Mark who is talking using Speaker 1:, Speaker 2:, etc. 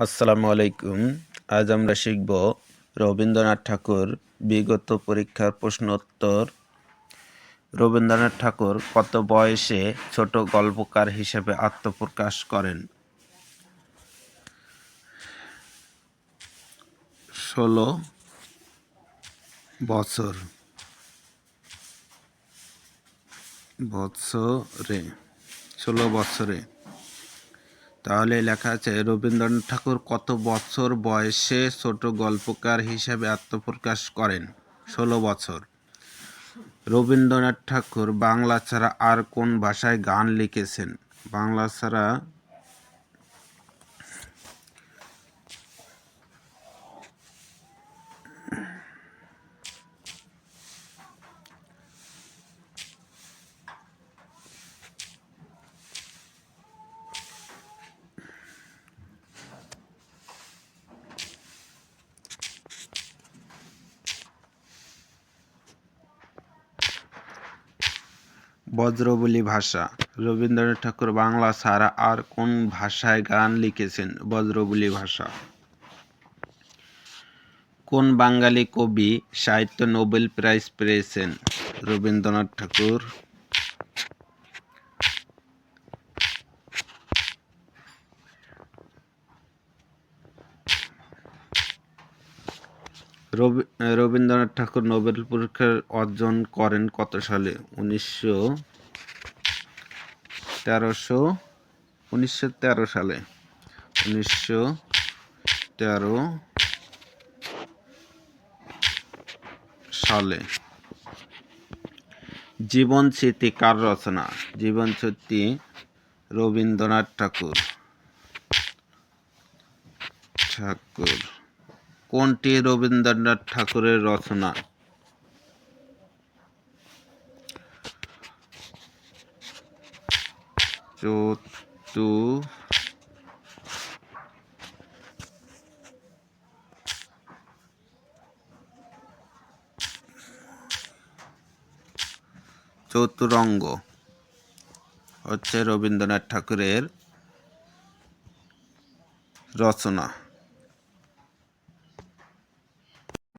Speaker 1: আসসালামু আলাইকুম। আজ আমরা শিখব রবীন্দ্রনাথ ঠাকুর বিগত পরীক্ষার প্রশ্নোত্তর। রবীন্দ্রনাথ ঠাকুর কত বয়সে ছোট গল্পকার হিসেবে আত্মপ্রকাশ করেন? 16 বছর। বছরে 16 বছরে। তাহলে লেখা আছে রবীন্দ্রনাথ ঠাকুর কত বছর বয়সে ছোট গল্পকার হিসেবে আত্মপ্রকাশ করেন? 16 বছর। রবীন্দ্রনাথ ঠাকুর বাংলা ছাড়া আর কোন ভাষায় গান লিখেছেন? বাংলা ছাড়া ব্রজবুলি ভাষা। রবীন্দ্রনাথ ঠাকুর বাংলা ছাড়া আর কোন ভাষায় গান লিখেছেন? ব্রজবুলি ভাষা। কোন বাঙালি কবি সাহিত্য নোবেল প্রাইজ পেয়েছেন? রবীন্দ্রনাথ ঠাকুর। রবীন্দ্রনাথ ঠাকুর নোবেল পুরস্কার অর্জন করেন কত সালে? 1913 সালে। 1913 সালে। জীবন স্মৃতি কার রচনা? জীবন স্মৃতি রবীন্দ্রনাথ ঠাকুর। কোনটি রবীন্দ্রনাথ ঠাকুরের রচনা? চতুরঙ্গ হচ্ছে রবীন্দ্রনাথ ঠাকুরের রচনা।